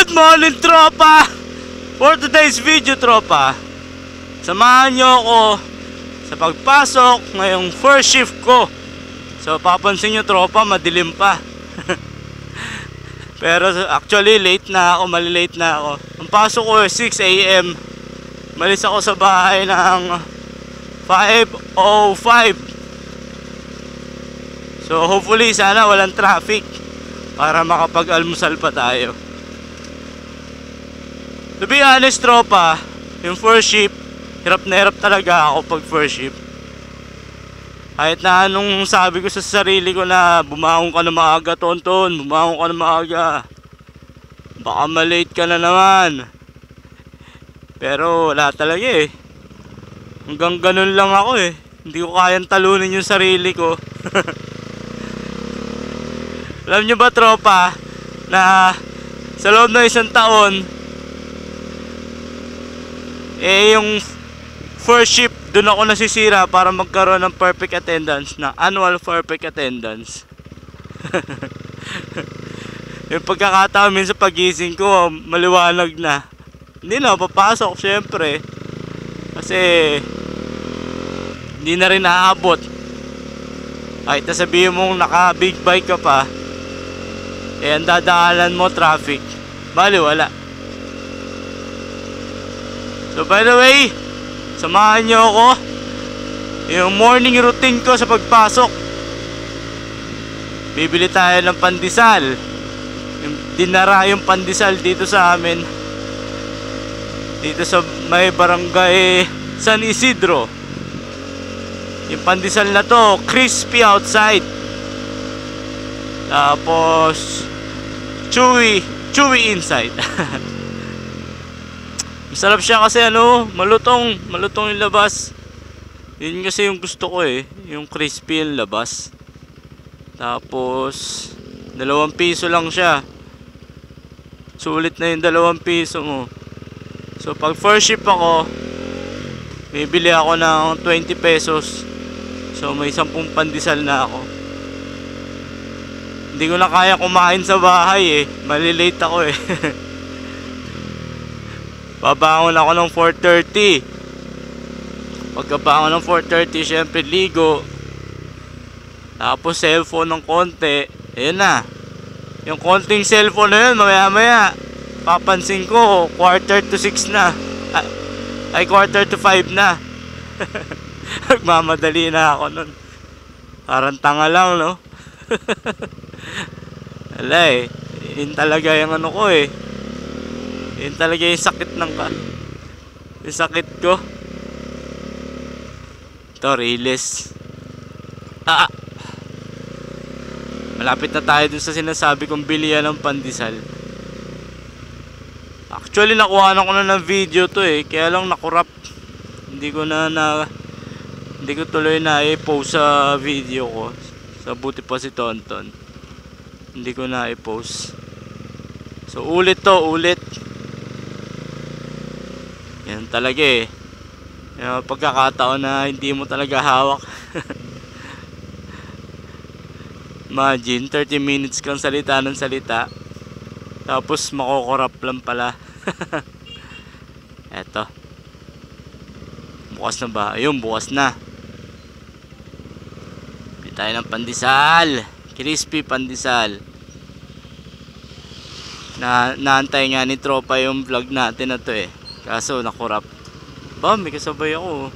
Good morning, tropa! For today's video, tropa, samahan nyo ako sa pagpasok ngayong first shift ko. So papansin nyo, tropa, madilim pa. Pero actually late na ako, malilate na ako. Ang pasok ko 6 AM. Malis ako sa bahay ng 5:05. So hopefully sana walang traffic para makapag-almusal pa tayo. To be honest, tropa, yung first shift, hirap na hirap talaga ako pag first shift. Kahit na anong sabi ko sa sarili ko na bumangon ka na maaga, tonton, bumangon ka na maaga, baka malate ka na naman. Pero wala talaga eh. Hanggang ganun lang ako eh. Hindi ko kayang talunin yung sarili ko. Alam nyo ba, tropa, na sa loob ng isang taon, yung first shift, doon ako nasisira para magkaroon ng perfect attendance, na annual perfect attendance. Yung pagkakataon minsan pagising ko, maliwanag na. Hindi na papasok syempre. Kasi hindi na rin naaabot. Kahit nasabihin mong naka big bike ka pa, ang dadaanan mo traffic, bali wala. So by the way, samahan nyo ako yung morning routine ko sa pagpasok. Bibili tayo ng pandesal. Dinara yung pandesal dito sa amin, dito sa may barangay San Isidro. Yung pandesal na to, crispy outside, tapos chewy inside. Masarap siya kasi malutong yung labas. Yun kasi yung gusto ko eh, yung crispy yung labas. Tapos 2 piso lang siya. Sulit na yung 2 piso mo. So pag first shift ako, bibili ako ng 20 pesos. So may 10 pandesal na ako. Hindi ko na kaya kumain sa bahay eh, malilate ako eh. Babangon ako ng 4:30. Pagkabangon ng 4:30, syempre ligo, tapos cellphone ng konti. Ayun na. Yung konting cellphone na yun, maya papansin ko 4:45 na. Ay 4:45 na. Nagmamadali na ako nun. Parang tanga lang, no? Wala eh. Yun talaga yung ko eh. Yun talaga yung sakit yung sakit ko. Ito, release. Malapit na tayo dun sa sinasabi kong bilihan ng pandesal. Actually nakuha na ko na ng video to eh, kaya lang nakurap. Hindi ko tuloy na i-post sa video ko. Sa buti pa si Tonton, hindi ko na i-post. So ulit. Yan talaga eh, yung pagkakataon na hindi mo talaga hawak. Imagine 30 minutes kang salita ng salita, tapos makokorap lang pala. Eto, bukas na ba? Ayun, bukas na. Bili tayo ng pandesal, crispy pandesal. Naantay nga ni tropa yung vlog natin na to eh, kaso nakurap. May kasabay ako,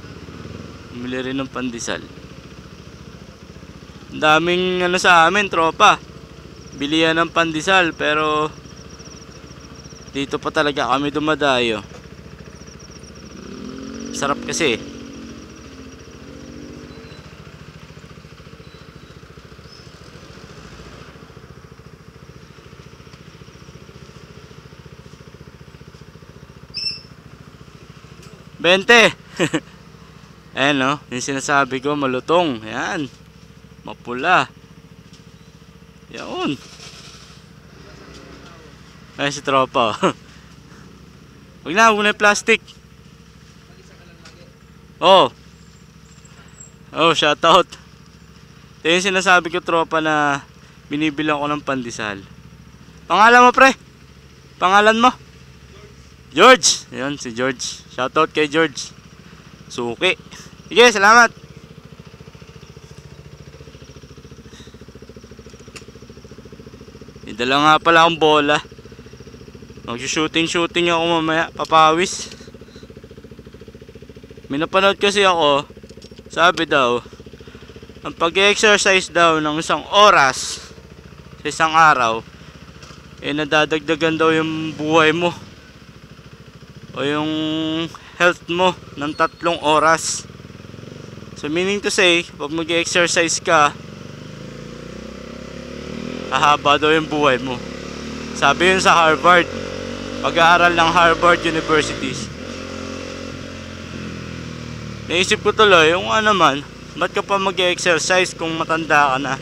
bumili rin ng pandesal. Ang daming sa amin, tropa, bilihan ng pandesal, pero dito pa talaga kami dumadayo. Sarap kasi. Bente. Ayan no, yung sinasabi ko, malutong. Ayan, mapula. Yan. Ayan si tropa. Huwag na yung plastic. Oh, shout out. Ito yung sinasabi ko, tropa, na binibilang ko ng pandesal. Pangalan mo, pre? Pangalan mo? George. Yan si George. Shoutout kay George. Suki. Sige, salamat. Idala nga pala akong bola. Mag-shooting ako mamaya. Papawis. May napanood kasi ako. Sabi daw, ang pag-exercise daw ng isang oras sa isang araw, eh nadadagdagan daw yung buhay mo o yung health mo ng 3 oras. So meaning to say, pag mag-exercise ka, hahaba daw yung buhay mo. Sabi yun sa Harvard, pag-aaral ng Harvard Universities. Naisip ko tuloy, yung ano man, ba't ka pa mag-exercise kung matanda ka na?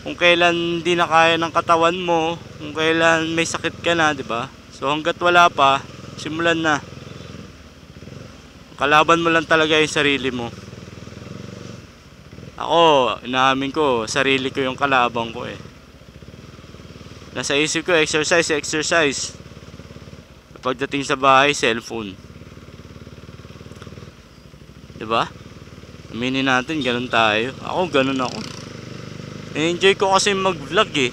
Kung kailan di na kaya ng katawan mo, kung kailan may sakit ka na, di ba? So hanggat wala pa, simulan na. Kalaban mo lang talaga yung sarili mo. Ako, inaamin ko, sarili ko yung kalaban ko eh. Nasa isip ko, exercise. Pagdating sa bahay, cellphone. Diba? Aminin natin, ganun tayo. Ako, ganun ako. Na-enjoy ko kasi mag-vlog eh.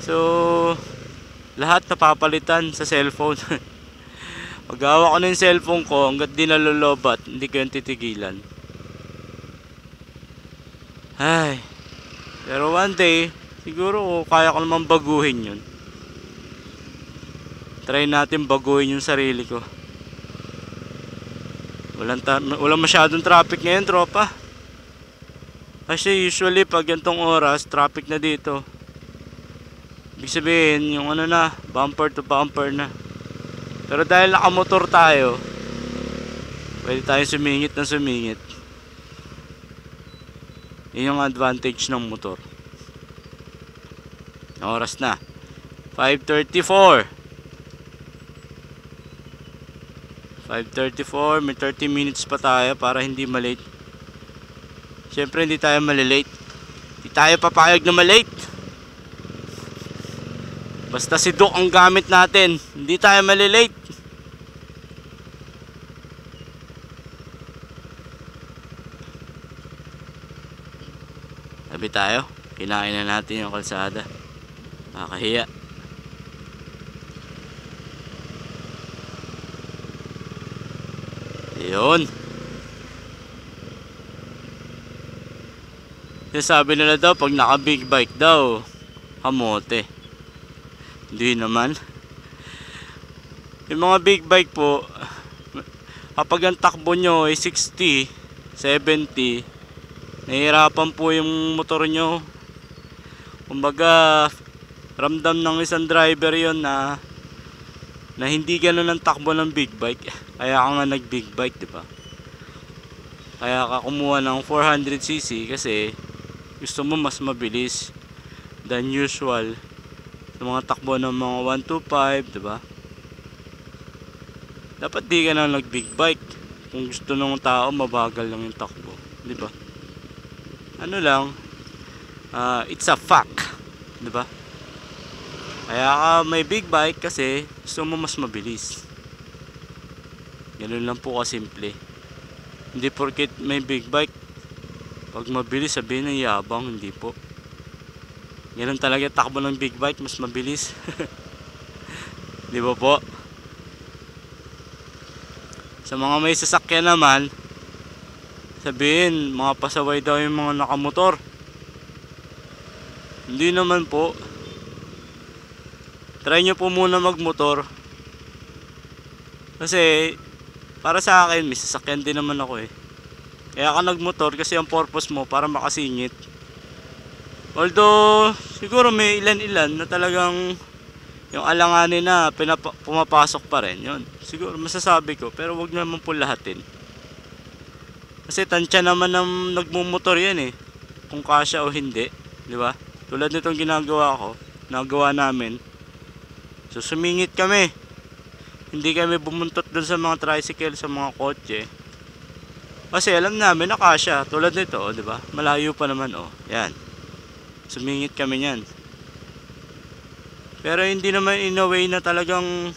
So, lahat napapalitan sa cellphone. Pag-hawak ko na yung cellphone ko, hanggat di nalolobat, hindi ko yung titigilan. Ay. Pero one day, siguro kaya ko naman baguhin yun. Try natin baguhin yung sarili ko. Walang masyadong traffic ngayon, tropa. Kasi usually pag gantong oras, traffic na dito. Ibig sabihin, yung ano na, bumper to bumper na. Pero dahil nakamotor tayo, pwede tayong sumingit na sumingit. Yun yung advantage ng motor. Oras na 5:34. 5:34, may 30 minutes pa tayo para hindi malate. Siyempre hindi tayo malilate. Hindi tayo papayag na malate. Basta si Doc ang gamit natin, hindi tayo malilate. Sabi tayo, kinain na natin yung kalsada. Nakakahiya. Yun. Sabi nila daw pag naka big bike daw, kamote. Hindi naman. Yung mga big bike po, kapag ang takbo nyo ay 60, 70, nahihirapan po yung motor nyo. Kumbaga, ramdam ng isang driver yon na hindi ganun ang takbo ng big bike. Kaya ka nga nag big bike, diba? Kaya ka kumuha ng 400cc kasi gusto mo mas mabilis than usual sa mga takbo ng mga 125, diba? Dapat di ka na nag big bike kung gusto ng tao mabagal lang yung takbo, diba? Ano lang, it's a fact, diba? Kaya ka may big bike kasi gusto mo mas mabilis. Ganun lang po kasimple. Hindi porket may big bike pag mabilis sabihin ng yabang, hindi po. Ganun talaga takbo ng big bike, mas mabilis. Di ba po? Sa mga may sasakyan naman, sabihin mga pasaway daw yung mga nakamotor. Hindi naman po. Try nyo po muna magmotor. Kasi para sa akin, may sasakyan din naman ako eh. Kaya ka nagmotor kasi ang purpose mo para makasingit. Although siguro may ilan-ilan na talagang yung alanganin na pumapasok pa rin. Yun, siguro masasabi ko, pero wag naman po lahatin. Kasi tansya naman ng nagmumotor yan eh, kung kasya o hindi, di ba? Tulad nitong nagawa namin. So sumingit kami. Hindi kami bumuntot dun sa mga tricycle, sa mga kotse. Kasi alam namin na kasya. Tulad nito, di ba? Malayo pa naman, oh. Yan. Sumingit kami niyan. Pero hindi naman in a way na talagang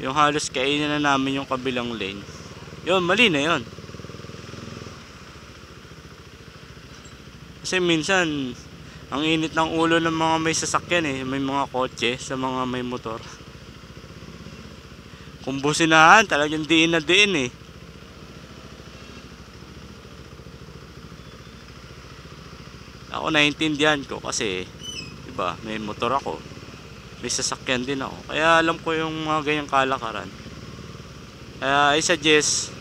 yung halos kainin na namin yung kabilang lane. Yun, mali na yun. Kasi minsan ang init ng ulo ng mga may sasakyan may mga kotse sa mga may motor. Kung businahan, talagang diin na diin Ako naiintindihan ko kasi diba, may motor ako, may sasakyan din ako, kaya alam ko yung mga ganyang kalakaran. Kaya I suggest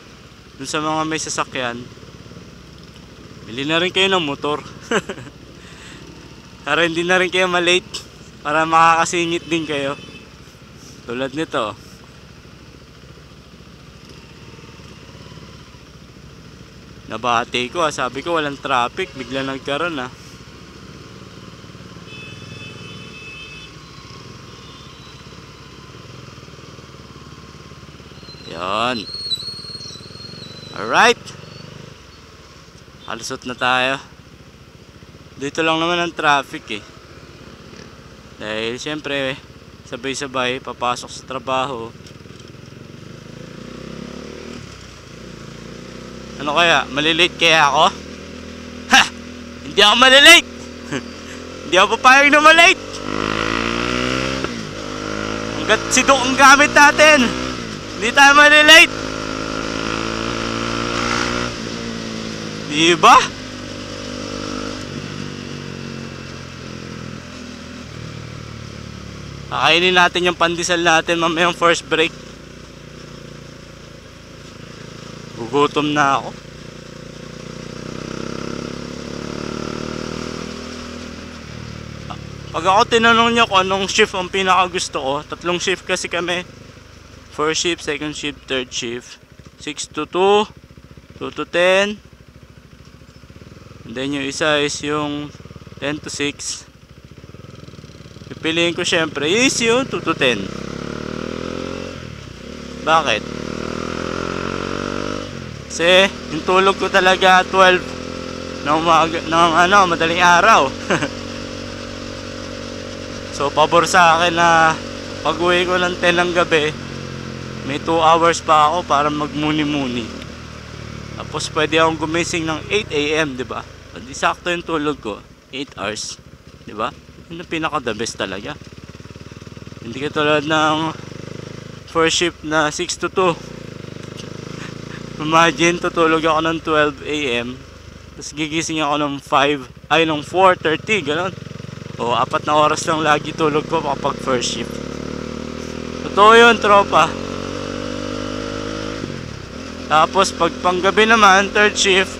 dun sa mga may sasakyan, bili na rin kayo ng motor. Para hindi na rin kayo malate, para makakasingit din kayo. Tulad nito. Nabati ko sabi ko walang traffic, bigla nagkaroon Yan. Alright. Halusot na tayo. Dito lang naman ang traffic dahil syempre sabay-sabay papasok sa trabaho. Ano kaya? Malilate kaya ako? Ha! Hindi ako malilate! Hindi ako papayag na malate! Hanggat sidok ang gamit natin, hindi tayo malilate! Diba? Kakainin natin yung pandesal natin mamayang first break. Gugutom na ako. Pag ako tinanong niya kung anong shift ang pinakagusto ko, 3 shift kasi kami. First shift, second shift, third shift. 6 to 2, 2 to 10. And then yung isa is yung 10 to 6. Pipiliin ko syempre is yung 2 to 10. Bakit? Kasi yung tulog ko talaga 12 ng madaling araw. So pabor sa akin na pag uwi ko ng 10 ng gabi, may 2 hours pa ako para magmuni-muni. Tapos pwede akong gumising ng 8 AM, diba? Di sakto yung tulog ko, 8 hours, diba? Yun ang pinaka the best talaga. Hindi ka tulad ng first shift na 6 to 2. Imagine tutulog ako ng 12 AM, tapos gigising ako ng 4:30, gano'n. O 4 na oras lang lagi tulog ko kapag first shift. Totoo yun, tropa. Tapos pag panggabi naman, third shift,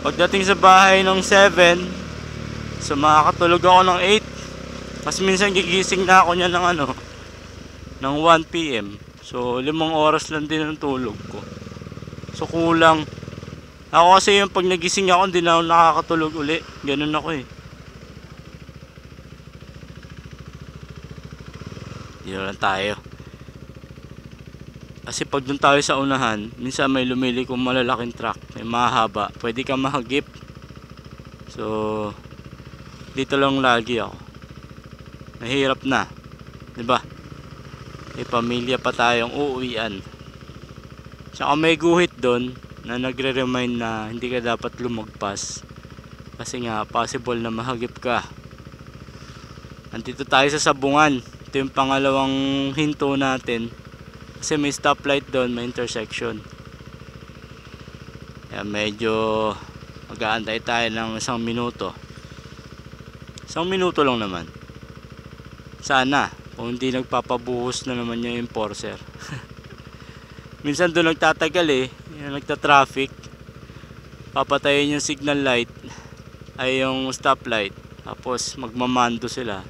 pagdating sa bahay ng 7, so makakatulog ako ng 8. Kasi minsan gigising na ako niya ng 1 PM. So 5 oras lang din ang tulog ko. So kulang. Ako kasi yung pag nagising ako, hindi na ako nakakatulog uli. Ganun ako Dito lang tayo. Kasi pag dun tayo sa unahan, minsan may lumili kong malalaking truck, may mahaba, pwede kang mahagip. So dito lang lagi ako. Nahirap na, 'di ba? May pamilya pa tayong uuwian. Tsaka may guhit doon na nagre-remind na hindi ka dapat lumagpas. Kasi nga possible na mahagip ka. Andito tayo sa Sabungan. Ito yung pangalawang hinto natin. Kasi may stoplight doon, may intersection. Kaya medyo mag-aantay tayo ng 1 minuto. 1 minuto lang naman. Sana kung hindi nagpapabuhos na naman yung enforcer. Minsan doon nagtatagal yung nagta-traffic, papatayin yung signal light ay yung stoplight, tapos magmamando sila.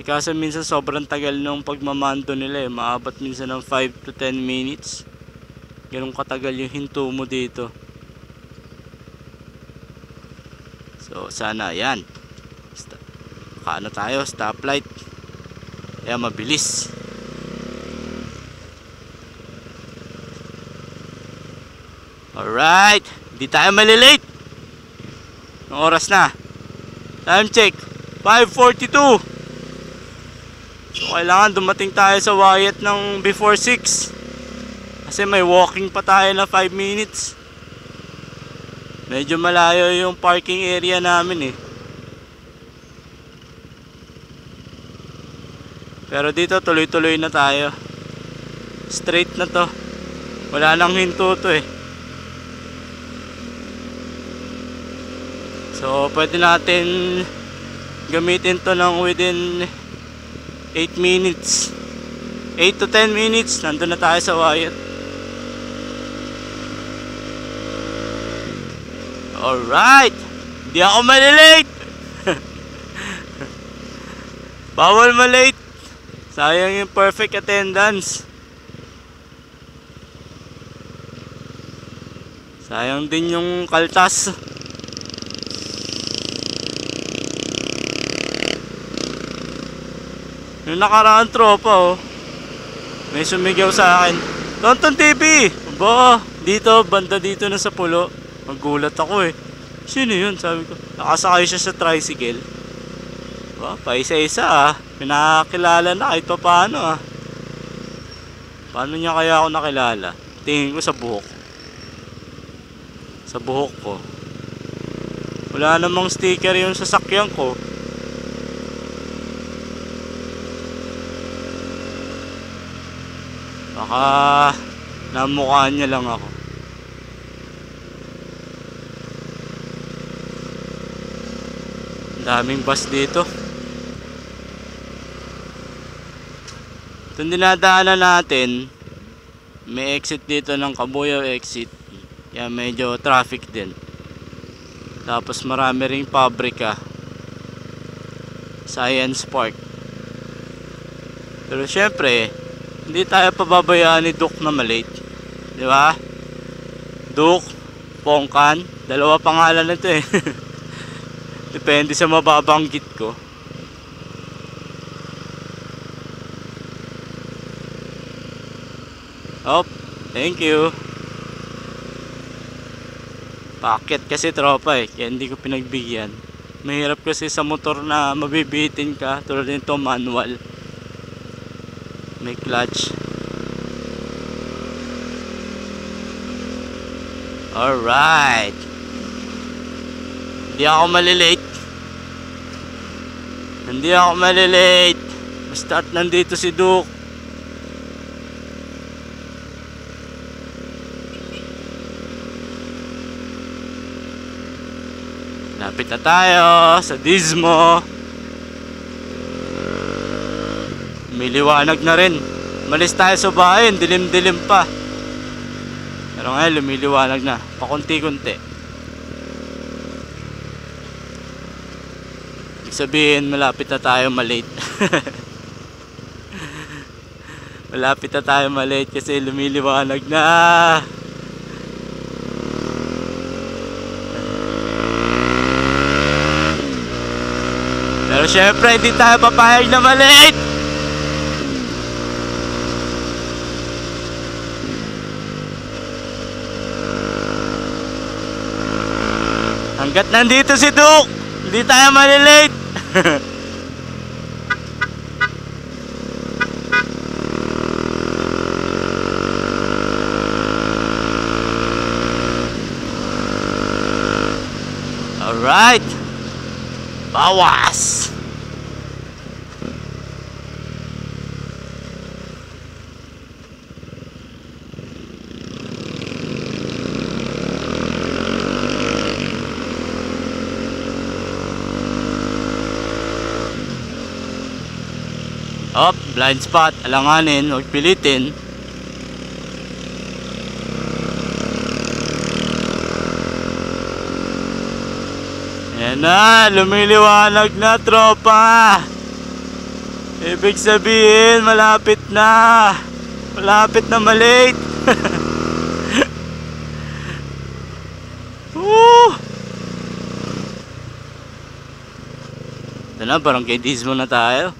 Kaso minsan sobrang tagal nung pagmamando nila maabot minsan ng 5 to 10 minutes. Ganun katagal yung hinto mo dito. So sana yan, kaano tayo, stoplight, kaya mabilis. Alright, hindi tayo malilate. Ang oras na. Time check, 5:42. So kailangan dumating tayo sa Wyatt ng before 6. Kasi may walking pa tayo na 5 minutes. Medyo malayo yung parking area namin eh. Pero dito tuloy-tuloy na tayo. Straight na to. Wala nang hinto to eh. So pwede natin gamitin to ng within 8 minutes. 8 to 10 minutes nandun na tayo sa Wyatt. Alright, di ako malilate. Bawal malate. Sayang yung perfect attendance. Sayang din yung kaltas. Yung nakaraan tropa oh, may sumigaw sa akin, Tonton TV! Aba, dito, banda dito na sa pulo. Magulat ako eh. Sino yun? Sabi ko, nakasakay siya sa tricycle. Ba, paisa-isa ah. Pinakilala na kahit pa paano ah. Paano niya kaya ako nakilala? Tingin ko sa buhok. Sa buhok ko. Wala namang sticker yung sasakyan ko. Baka namukhaan niya lang ako. Daming bus dito. Itong dinadaanan natin, may exit dito ng Cabuyao exit. Yan, medyo traffic din. Tapos marami ring pabrika. Science Park. Pero syempre, hindi tayo pababayaan ni Duke na malate. Di ba? Duke, Pongkan, dalawa pangalan nito eh. Depende sa mababanggit ko. Oh, thank you. Paakyat kasi tropa eh, kaya hindi ko pinagbigyan. Mahirap kasi sa motor na mabibitin ka, tulad nito manual. May clutch. Alright. Hindi ako malilate. Hindi ako malilate. Basta't nandito si Duke. Lapit na tayo sa Dismo. Lumiliwanag na rin. Malis tayo sa bahay, dilim-dilim pa. Pero ngayon lumiliwanag na, pakunti-kunti. Ibig sabihin malapit na tayo malate. Malapit na tayo malate kasi lumiliwanag na. Pero syempre hindi tayo papayag na malate. Hanggat nandito si Duke, hindi tayo malilate. Alright. Bawas. Up, blind spot, alanganin, huwag pilitin. Ayan na, lumiliwanag na tropa. Ibig sabihin, malapit na. Malapit na malate. Ito na, barangay Dismo na tayo.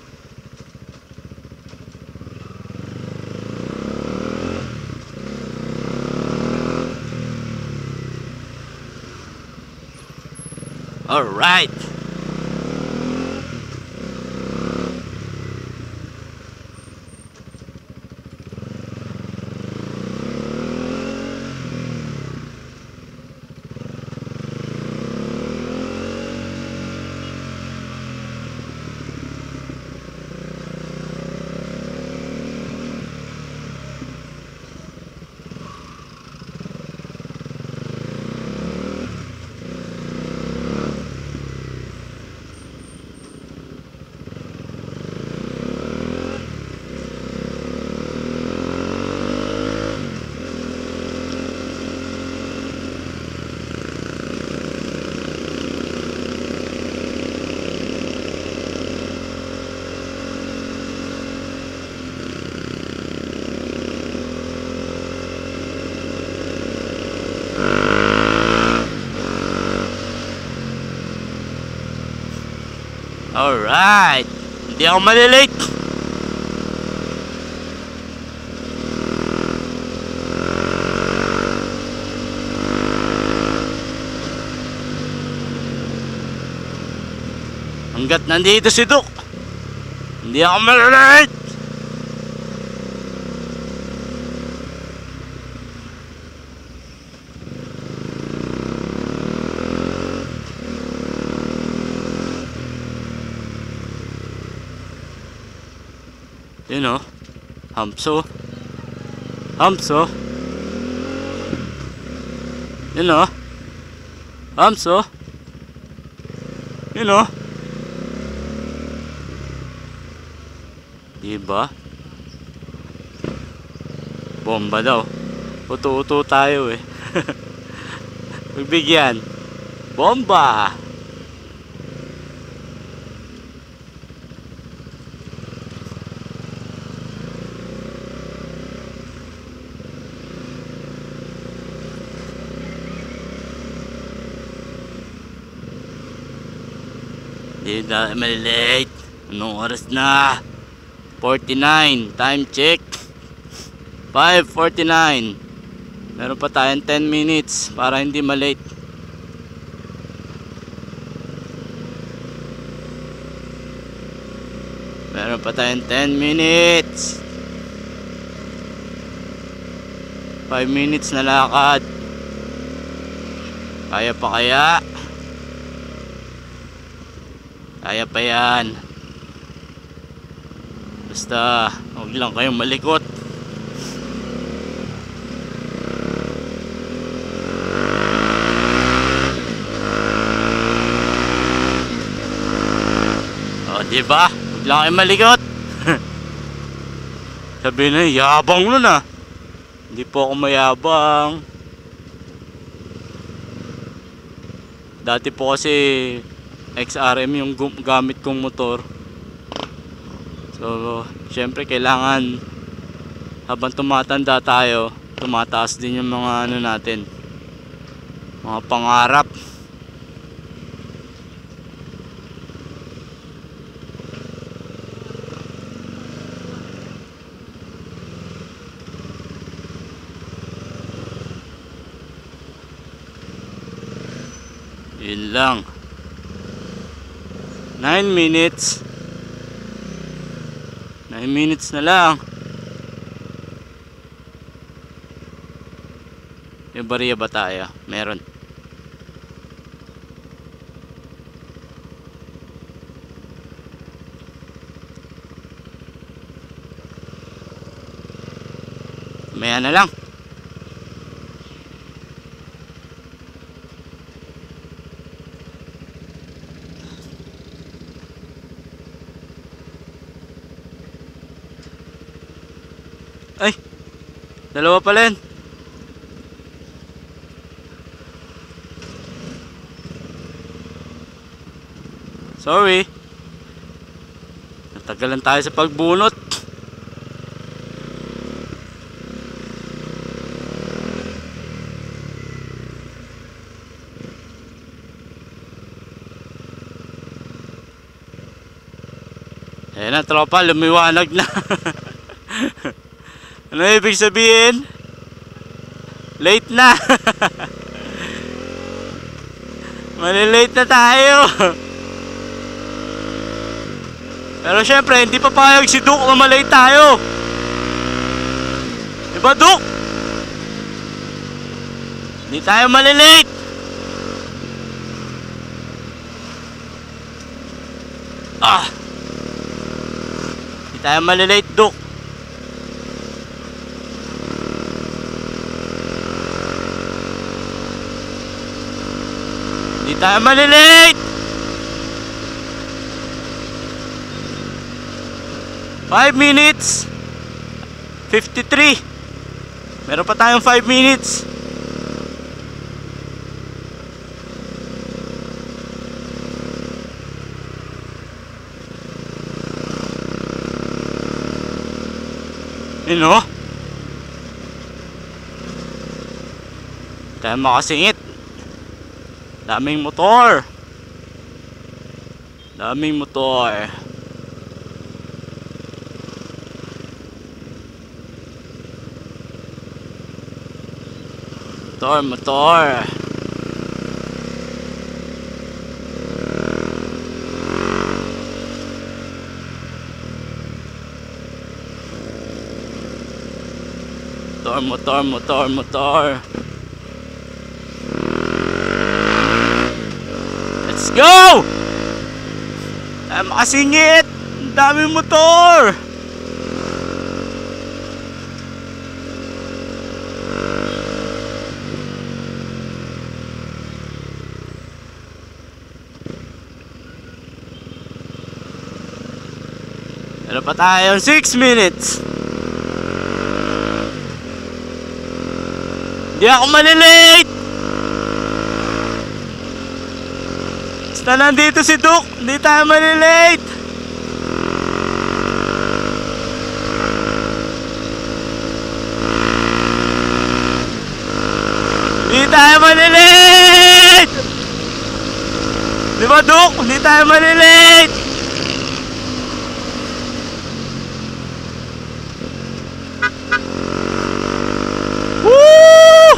Alright. Alright. Hindi ako malilate. Hanggat nandito si Duke, hindi ako malilate. Yun o, Hamso. Hamso. Yun o, Hamso. Yun o. Diba? Bomba daw. Uto-uto tayo eh. Magbigyan. Bomba! Hindi na malilate. Anong oras na? 49. Time check. 5:49. Meron pa tayong 10 minutes para hindi malate. Meron pa tayong 10 minutes. 5 minutes na lakad. Kaya pa kaya? Kaya pa yan. Basta huwag lang kayong malikot. O diba? Huwag lang kayong malikot. Sabi na yabang nun ah. Hindi po ako mayabang. Dati po kasi XRM yung gamit kong motor. So, syempre kailangan habang tumatanda tayo, tumataas din yung mga ano natin, mga pangarap. Yun lang. 9 minutes. 9 minutes na lang. Yung bariya ba tayo? Meron. Maya na lang. Ay, dalawa pala yan. Sorry, natagalan tayo sa pagbunot. Ayan na tropa, lumiwanag na. Ano ibig sabihin? Late na. Malilate na tayo. Pero syempre hindi pa payag si Duke na malate tayo. Diba Duke? Hindi tayo malilate. Hindi tayo malilate Duke. Hindi tayo malilate. 5 minutes 53. Meron pa tayong 5 minutes. You know? Tayo makasingit. Daming motor. Daming motor. Motor. Motor. Let's go! Tayo makasingit! Ang daming motor! Ano pa tayo? 6 minutes! Hindi ako malilate! Basta nandito si Duke, hindi tayo malilate! Hindi tayo malilate! Di ba Duke? Hindi tayo malilate! Woo!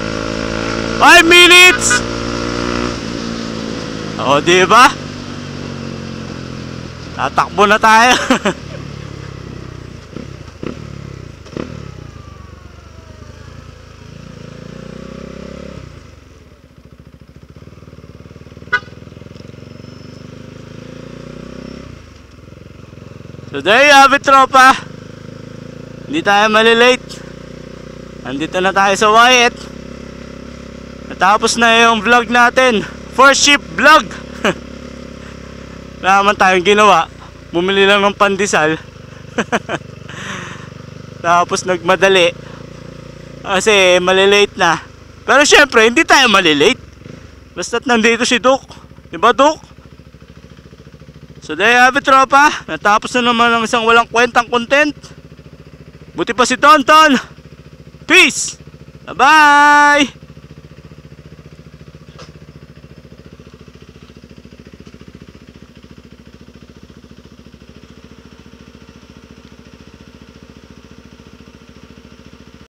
5 minutes! O, diba? Tatakbo na tayo. So there you have it, tropa. Hindi tayo malilate. Andito na tayo sa Wyatt. Natapos na yung vlog natin. First ship vlog. Wala naman tayong ginawa. Bumili lang ng pandesal. Tapos nagmadali kasi malilate na. Pero syempre hindi tayo malilate. Basta't nandito si Duke. Diba Duke? So there you have it, tropa. Natapos na naman ang isang walang kwentang content. Buti pa si Tonton. Peace! Bye-bye!